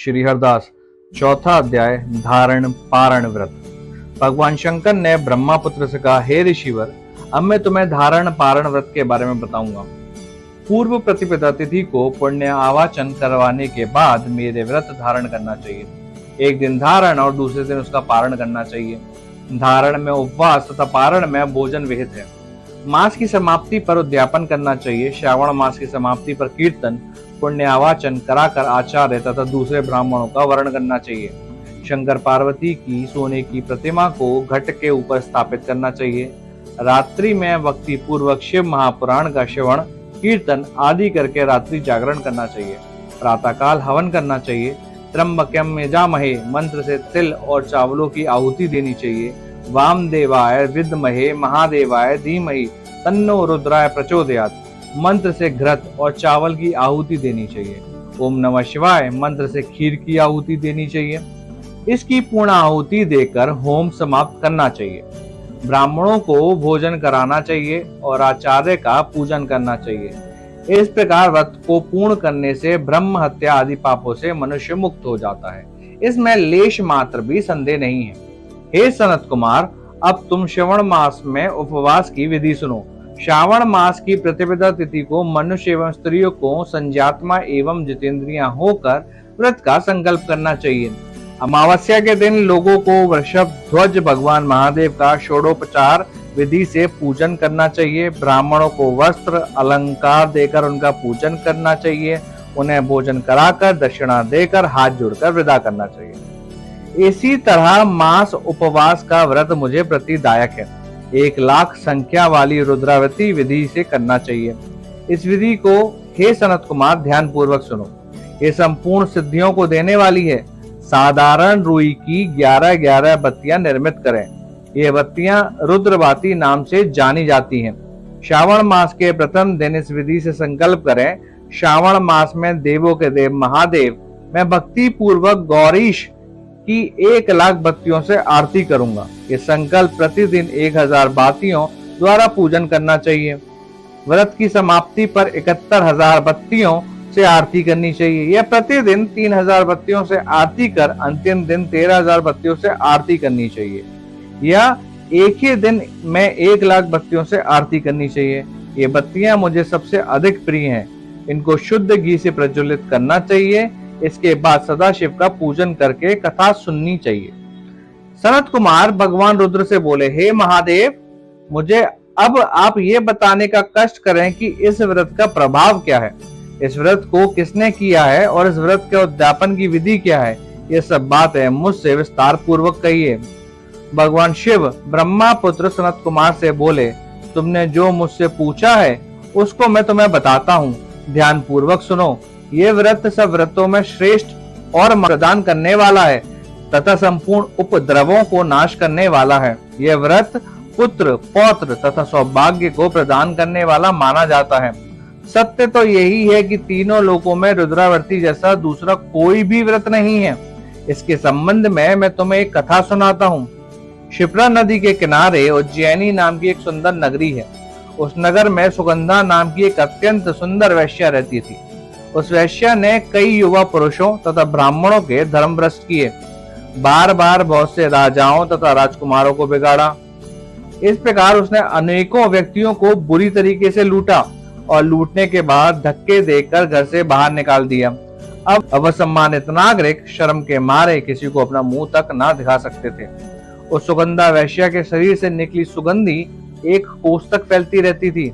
श्री हरदास। चौथा अध्याय धारण पारण व्रत। भगवान शंकर ने ब्रह्मापुत्र से कहा, हे ऋषिवर, अब मैं तुम्हें धारण पारण व्रत के बारे में बताऊंगा। पूर्व प्रतिपदा तिथि को पुण्य आवाचन करवाने के बाद मेरे व्रत धारण करना चाहिए। एक दिन धारण और दूसरे दिन उसका पारण करना चाहिए। धारण में उपवास तथा पारण में भोजन विहित है। मास की समाप्ति पर उद्यापन करना चाहिए। श्रावण मास की समाप्ति पर कीर्तन पुण्य आवाचन कराकर आचार्य तथा दूसरे ब्राह्मणों का वर्ण करना चाहिए। शंकर पार्वती की सोने की प्रतिमा को घट के ऊपर स्थापित करना चाहिए। रात्रि में भक्ति पूर्वक शिव महापुराण का श्रवण कीर्तन आदि करके रात्रि जागरण करना चाहिए। प्रातःकाल हवन करना चाहिए। त्र्यंबकम यजामहे मंत्र से तिल और चावलों की आहुति देनी चाहिए। वामदेवाय विद्महे महादेवाय धीमहि तन्नो रुद्राय प्रचोदयात् मंत्र से घृत और चावल की आहुति देनी चाहिए। ओम नमः शिवाय मंत्र से खीर की आहुति देनी चाहिए। इसकी पूर्ण आहुति देकर होम समाप्त करना चाहिए। ब्राह्मणों को भोजन कराना चाहिए और आचार्य का पूजन करना चाहिए। इस प्रकार व्रत को पूर्ण करने से ब्रह्म हत्या आदि पापों से मनुष्य मुक्त हो जाता है। इसमें लेश मात्र भी संदेह नहीं है। हे सनत कुमार, अब तुम श्रवण मास में उपवास की विधि सुनो। श्रावण मास की प्रतिपदा तिथि को मनुष्य एवं स्त्रियों को संजात्मा एवं जितेंद्रियां होकर व्रत का संकल्प करना चाहिए। अमावस्या के दिन लोगों को वृषभ ध्वज भगवान महादेव का षोडोपचार विधि से पूजन करना चाहिए। ब्राह्मणों को वस्त्र अलंकार देकर उनका पूजन करना चाहिए। उन्हें भोजन कराकर दक्षिणा देकर हाथ जोड़कर विदा करना चाहिए। इसी तरह मास उपवास का व्रत मुझे प्रतिदायक है। 1,00,000 संख्या वाली रुद्रावती विधि से करना चाहिए। इस विधि को हे सनत कुमार ध्यान पूर्वक सुनो। ये संपूर्ण सिद्धियों को देने वाली है। साधारण रुई की 11 बत्तियां निर्मित करें। ये बत्तियां रुद्रवाती नाम से जानी जाती हैं। श्रावण मास के प्रथम दिन इस विधि से संकल्प करें, श्रावण मास में देवों के देव महादेव मैं भक्ति पूर्वक गौरीश की 1,00,000 बत्तियों से आरती करूंगा। ये संकल्प प्रतिदिन 1,000 बातियों द्वारा पूजन करना चाहिए। व्रत की समाप्ति पर 71,000 बत्तियों से आरती करनी चाहिए। यह प्रतिदिन 3,000 बत्तियों से आरती कर अंतिम दिन 13,000 बत्तियों से आरती करनी चाहिए। या एक ही दिन में 1,00,000 बत्तियों से आरती करनी चाहिए। ये बत्तियां मुझे सबसे अधिक प्रिय हैं। इनको शुद्ध घी से प्रज्वलित करना चाहिए। इसके बाद सदाशिव का पूजन करके कथा सुननी चाहिए। सनत कुमार भगवान रुद्र से बोले, हे महादेव, मुझे अब आप ये बताने का कष्ट करें कि इस व्रत का प्रभाव क्या है, इस व्रत को किसने किया है और इस व्रत के उद्यापन की विधि क्या है। ये सब बातें मुझसे विस्तार पूर्वक कहिए। भगवान शिव ब्रह्मा पुत्र सनत कुमार से बोले, तुमने जो मुझसे पूछा है उसको मैं तुम्हें बताता हूँ। ध्यान पूर्वक सुनो। ये व्रत सब व्रतों में श्रेष्ठ और प्रदान करने वाला है तथा संपूर्ण उपद्रवों को नाश करने वाला है। यह व्रत पुत्र पौत्र तथा सौभाग्य को प्रदान करने वाला माना जाता है। सत्य तो यही है कि तीनों लोकों में रुद्रावर्ती जैसा दूसरा कोई भी व्रत नहीं है। इसके संबंध में मैं तुम्हें एक कथा सुनाता हूँ। क्षिप्रा नदी के किनारे उज्जैनी नाम की एक सुंदर नगरी है। उस नगर में सुगंधा नाम की एक अत्यंत सुंदर वैश्या रहती थी। उस वैश्या ने कई युवा पुरुषों तथा ब्राह्मणों के धर्म भ्रष्ट किए। बार बार बहुत से राजाओं तथा राजकुमारों को बिगाड़ा। इस प्रकार उसने अनेकों व्यक्तियों को बुरी तरीके से लूटा और लूटने के बाद धक्के देकर घर से बाहर निकाल दिया। अब अवसम्मानित नागरिक शर्म के मारे किसी को अपना मुंह तक ना दिखा सकते थे। उस सुगंधा वैश्या के शरीर से निकली सुगंधी एक कोस तक फैलती रहती थी।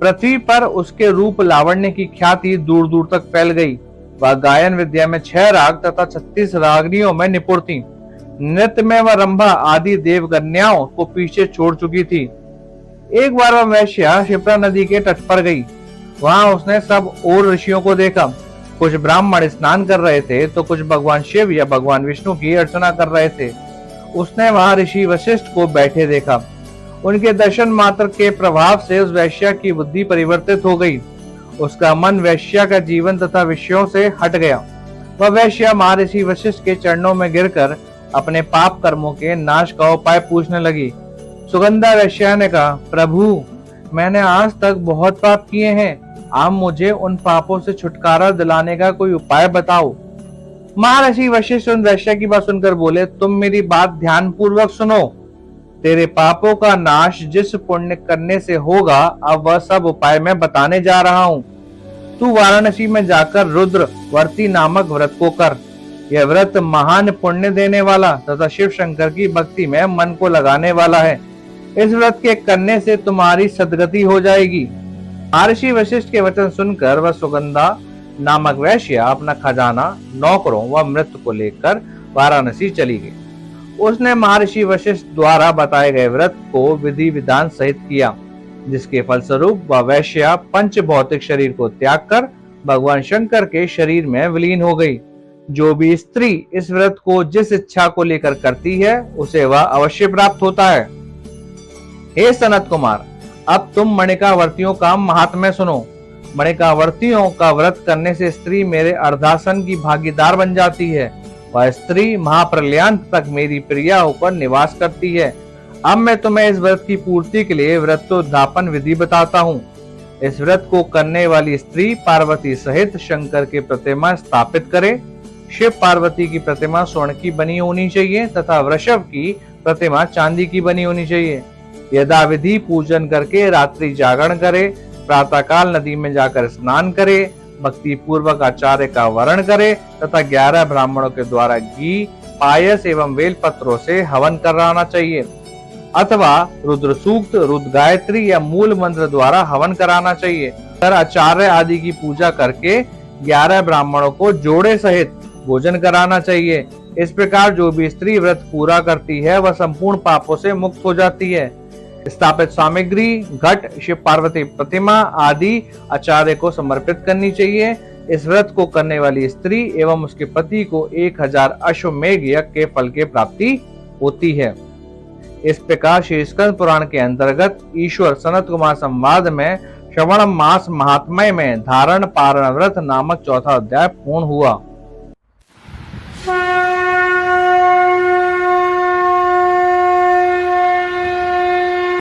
पृथ्वी पर उसके रूप लावण्य की ख्याति दूर दूर तक फैल गई। वह गायन विद्या में 6 राग तथा 36 रागनियों में निपुण थी। नृत्य में वह रंभा आदि देवकन्याओं को पीछे छोड़ चुकी थी। एक बार वह वैश्या क्षिप्रा नदी के तट पर गई। वहां उसने सब और ऋषियों को देखा। कुछ ब्राह्मण स्नान कर रहे थे तो कुछ भगवान शिव या भगवान विष्णु की अर्चना कर रहे थे। उसने वहां ऋषि वशिष्ठ को बैठे देखा। उनके दर्शन मात्र के प्रभाव से उस वैश्या की बुद्धि परिवर्तित हो गई। उसका मन वैश्या का जीवन तथा विषयों से हट गया। वह वैश्या महर्षि वशिष्ठ के चरणों में गिरकर अपने पाप कर्मों के नाश का उपाय पूछने लगी। सुगंधा वैश्या ने कहा, प्रभु, मैंने आज तक बहुत पाप किए हैं। आप मुझे उन पापों से छुटकारा दिलाने का कोई उपाय बताओ। महर्षि वशिष्ठ उन वैश्य की बात सुनकर बोले, तुम मेरी बात ध्यान पूर्वक सुनो। तेरे पापों का नाश जिस पुण्य करने से होगा, अब वह सब उपाय मैं बताने जा रहा हूँ। तू वाराणसी में जाकर रुद्र वर्ती नामक व्रत को कर। यह व्रत महान पुण्य देने वाला तथा शिव शंकर की भक्ति में मन को लगाने वाला है। इस व्रत के करने से तुम्हारी सदगति हो जाएगी। महर्षि वशिष्ठ के वचन सुनकर वह सुगंधा नामक वैश्य अपना खजाना, नौकरों व मृत को लेकर वाराणसी चली गई। उसने महर्षि वशिष्ठ द्वारा बताए गए व्रत को विधि विधान सहित किया, जिसके फलस्वरूप वह वैश्य पंच भौतिक शरीर को त्याग कर भगवान शंकर के शरीर में विलीन हो गई। जो भी स्त्री इस व्रत को जिस इच्छा को लेकर करती है, उसे वह अवश्य प्राप्त होता है। हे सनत कुमार, अब तुम मणिकावर्तियों का महात्म्य सुनो। मणिकावर्तियों का व्रत करने से स्त्री मेरे अर्धासन की भागीदार बन जाती है। वह स्त्री महाप्रलयांत तक मेरी प्रिया होकर निवास करती है। अब मैं तुम्हें इस व्रत की पूर्ति के लिए व्रतोद्यापन विधि बताता हूँ। इस व्रत को करने वाली स्त्री पार्वती सहित शंकर की प्रतिमा स्थापित करे। शिव पार्वती की प्रतिमा स्वर्ण की बनी होनी चाहिए तथा वृषभ की प्रतिमा चांदी की बनी होनी चाहिए। यथाविधि पूजन करके रात्रि जागरण करे, प्रातःकाल नदी में जाकर स्नान करे, भक्ति पूर्वक आचार्य का वर्ण करे तथा 11 ब्राह्मणों के द्वारा घी, पायस एवं बेल पत्रों से हवन कराना चाहिए अथवा रुद्र सूक्त, रुद्र गायत्री या मूल मंत्र द्वारा हवन कराना चाहिए। फिर आचार्य आदि की पूजा करके 11 ब्राह्मणों को जोड़े सहित भोजन कराना चाहिए। इस प्रकार जो भी स्त्री व्रत पूरा करती है, वह संपूर्ण पापों से मुक्त हो जाती है। स्थापित सामग्री घट, शिव पार्वती प्रतिमा आदि आचार्य को समर्पित करनी चाहिए। इस व्रत को करने वाली स्त्री एवं उसके पति को 1000 अश्वमेघ यज्ञ के फल की प्राप्ति होती है। इस प्रकार श्री स्कंद पुराण के अंतर्गत ईश्वर सनत कुमार संवाद में श्रवण मास महात्म्य में धारण पारण व्रत नामक चौथा अध्याय पूर्ण हुआ।